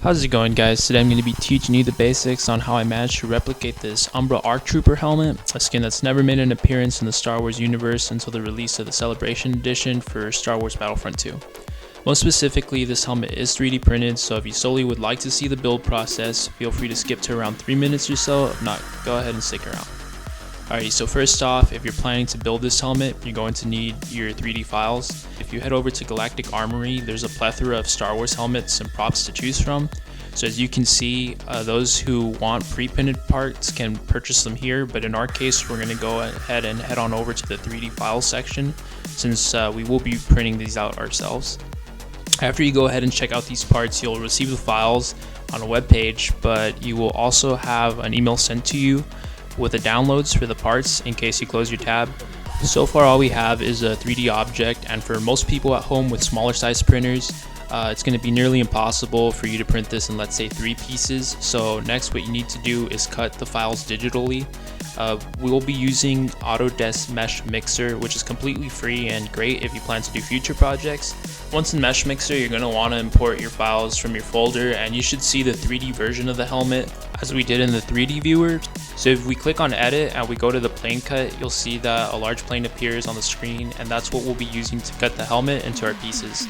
How's it going, guys? Today I'm going to be teaching you the basics on how I managed to replicate this Umbra ARC Trooper helmet, a skin that's never made an appearance in the Star Wars universe until the release of the Celebration Edition for Star Wars Battlefront 2. Most specifically, this helmet is 3D printed, so if you solely would like to see the build process, feel free to skip to around 3 minutes or so. If not, go ahead and stick around. Alright, so first off, if you're planning to build this helmet, you're going to need your 3D files. If you head over to Galactic Armory, there's a plethora of Star Wars helmets and props to choose from. So as you can see, those who want pre-printed parts can purchase them here, but in our case, we're going to go ahead and head on over to the 3D files section, since we will be printing these out ourselves. After you go ahead and check out these parts, you'll receive the files on a web page, but you will also have an email sent to you with the downloads for the parts in case you close your tab. So far all we have is a 3D object, and for most people at home with smaller size printers, it's going to be nearly impossible for you to print this in, let's say, 3 pieces. So next what you need to do is cut the files digitally. We will be using Autodesk Mesh Mixer, which is completely free and great if you plan to do future projects. Once in Mesh Mixer, you're going to want to import your files from your folder, and you should see the 3D version of the helmet as we did in the 3D viewer. So if we click on edit and we go to the plane cut, you'll see that a large plane appears on the screen, and that's what we'll be using to cut the helmet into our pieces.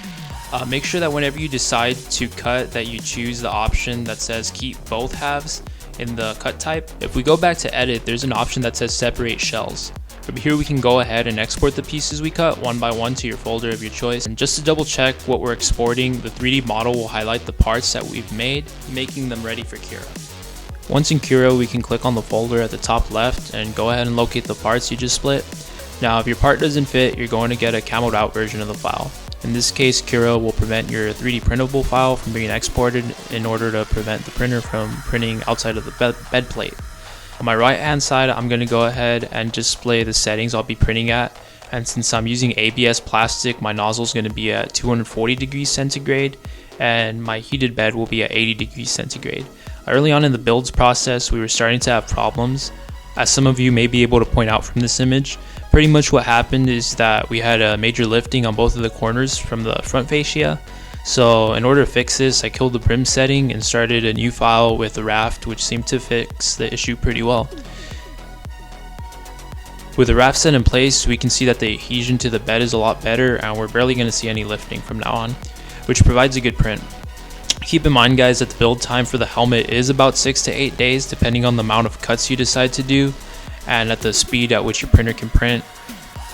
Make sure that whenever you decide to cut, that you choose the option that says keep both halves in the cut type. If we go back to edit, there's an option that says separate shells. From here we can go ahead and export the pieces we cut one by one to your folder of your choice. And just to double check what we're exporting, the 3D model will highlight the parts that we've made, making them ready for Cura. Once in Cura, we can click on the folder at the top left and go ahead and locate the parts you just split. Now if your part doesn't fit, you're going to get a camoed out version of the file. In this case, Cura will prevent your 3D printable file from being exported in order to prevent the printer from printing outside of the bed plate. On my right hand side, I'm going to go ahead and display the settings I'll be printing at, and since I'm using ABS plastic, my nozzle is going to be at 240 degrees centigrade and my heated bed will be at 80 degrees centigrade. Early on in the builds process, we were starting to have problems, as some of you may be able to point out from this image. Pretty much what happened is that we had a major lifting on both of the corners from the front fascia. So in order to fix this, I killed the brim setting and started a new file with the raft, which seemed to fix the issue pretty well. With the raft set in place, we can see that the adhesion to the bed is a lot better, and we're barely going to see any lifting from now on, which provides a good print. Keep in mind, guys, that the build time for the helmet is about 6 to 8 days, depending on the amount of cuts you decide to do and at the speed at which your printer can print.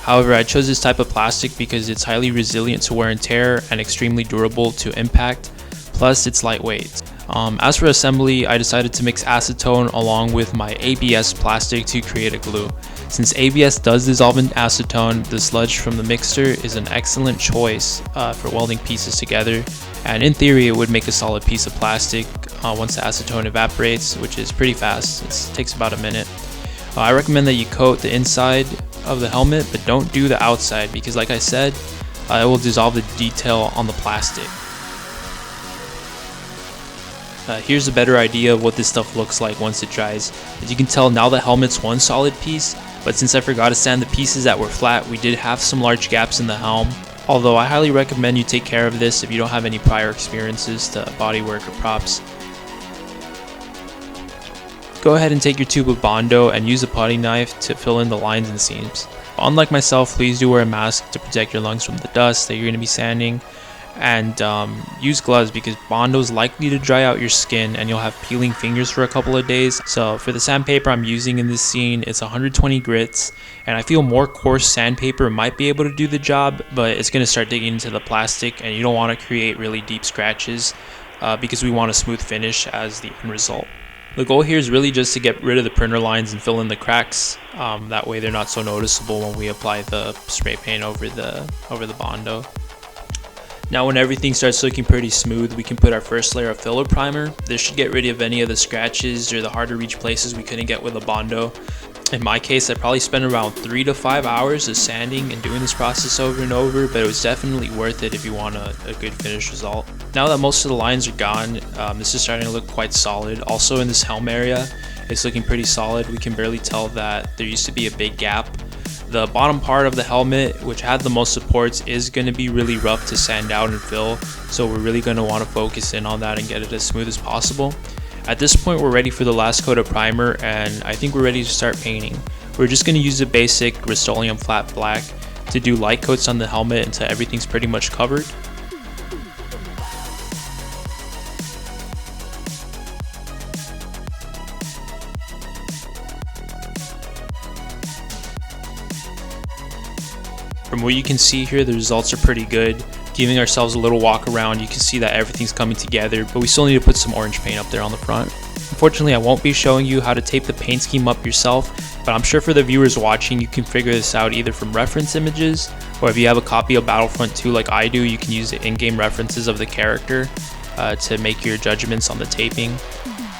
However, I chose this type of plastic because it's highly resilient to wear and tear and extremely durable to impact, plus it's lightweight. As for assembly, I decided to mix acetone along with my ABS plastic to create a glue. Since ABS does dissolve in acetone, the sludge from the mixture is an excellent choice for welding pieces together, and in theory it would make a solid piece of plastic once the acetone evaporates, which is pretty fast. It takes about a minute. I recommend that you coat the inside of the helmet, but don't do the outside because, like I said, it will dissolve the detail on the plastic. Here's a better idea of what this stuff looks like once it dries. As you can tell, now the helmet's one solid piece, but since I forgot to sand the pieces that were flat, we did have some large gaps in the helm. Although I highly recommend you take care of this if you don't have any prior experiences to bodywork or props. Go ahead and take your tube of Bondo and use a putty knife to fill in the lines and seams. Unlike myself, please do wear a mask to protect your lungs from the dust that you're going to be sanding, and use gloves because Bondo is likely to dry out your skin and you'll have peeling fingers for a couple of days. So for the sandpaper I'm using in this scene, it's 120 grits, and I feel more coarse sandpaper might be able to do the job, but it's going to start digging into the plastic and you don't want to create really deep scratches because we want a smooth finish as the end result. The goal here is really just to get rid of the printer lines and fill in the cracks. That way they're not so noticeable when we apply the spray paint over the Bondo. Now when everything starts looking pretty smooth, we can put our first layer of filler primer. This should get rid of any of the scratches or the hard to reach places we couldn't get with the Bondo. In my case, I probably spent around 3 to 5 hours of sanding and doing this process over and over, but it was definitely worth it if you want a good finished result. Now that most of the lines are gone, this is starting to look quite solid. Also in this helm area, it's looking pretty solid. We can barely tell that there used to be a big gap The bottom part of the helmet, which had the most supports, is going to be really rough to sand out and fill, so we're really going to want to focus in on that and get it as smooth as possible. At this point, we're ready for the last coat of primer, and I think we're ready to start painting. We're just going to use the basic Rust-Oleum flat black to do light coats on the helmet until everything's pretty much covered. From what you can see here, the results are pretty good. Giving ourselves a little walk around, you can see that everything's coming together, but we still need to put some orange paint up there on the front. Unfortunately, I won't be showing you how to tape the paint scheme up yourself, but I'm sure for the viewers watching, you can figure this out either from reference images, or if you have a copy of Battlefront 2 like I do, you can use the in-game references of the character to make your judgments on the taping.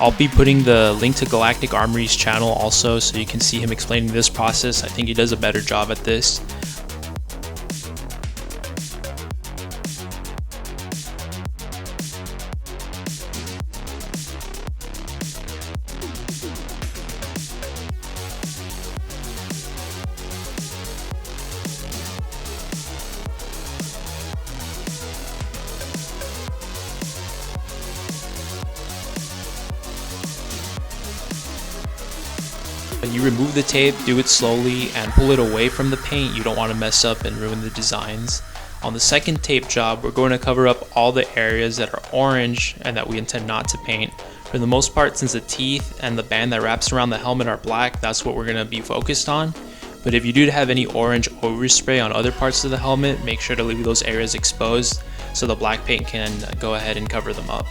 I'll be putting the link to Galactic Armory's channel also, so you can see him explaining this process. I think he does a better job at this. When you remove the tape, do it slowly and pull it away from the paint. You don't want to mess up and ruin the designs. On the second tape job, we're going to cover up all the areas that are orange and that we intend not to paint. For the most part, since the teeth and the band that wraps around the helmet are black, that's what we're going to be focused on. But if you do have any orange overspray on other parts of the helmet, make sure to leave those areas exposed so the black paint can go ahead and cover them up.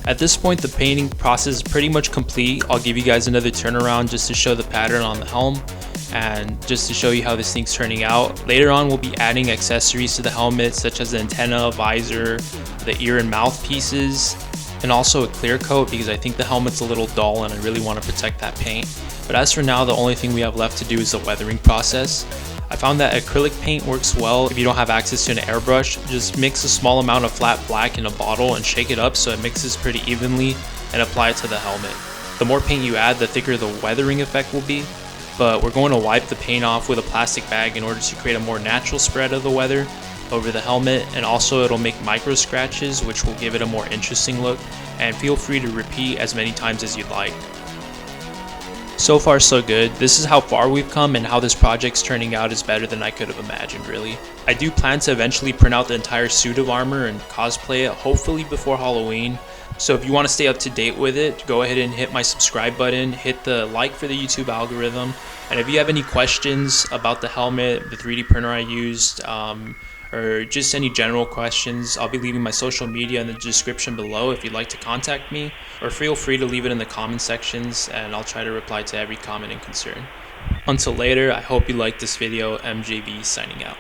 At this point, the painting process is pretty much complete. I'll give you guys another turnaround just to show the pattern on the helm and just to show you how this thing's turning out. Later on, we'll be adding accessories to the helmet such as the antenna, visor, the ear and mouth pieces, and also a clear coat because I think the helmet's a little dull and I really want to protect that paint. But as for now, the only thing we have left to do is the weathering process. I found that acrylic paint works well if you don't have access to an airbrush. Just mix a small amount of flat black in a bottle and shake it up so it mixes pretty evenly and apply it to the helmet. The more paint you add, the thicker the weathering effect will be, but we're going to wipe the paint off with a plastic bag in order to create a more natural spread of the weather over the helmet, and also it'll make micro scratches which will give it a more interesting look, and feel free to repeat as many times as you'd like. So far so good. This is how far we've come, and how this project's turning out is better than I could have imagined, really. I do plan to eventually print out the entire suit of armor and cosplay it, hopefully before Halloween. So if you want to stay up to date with it, go ahead and hit my subscribe button, hit the like for the YouTube algorithm, and if you have any questions about the helmet, the 3D printer I used, or just any general questions, I'll be leaving my social media in the description below if you'd like to contact me, or feel free to leave it in the comment sections and I'll try to reply to every comment and concern. Until later, I hope you liked this video. MJB signing out.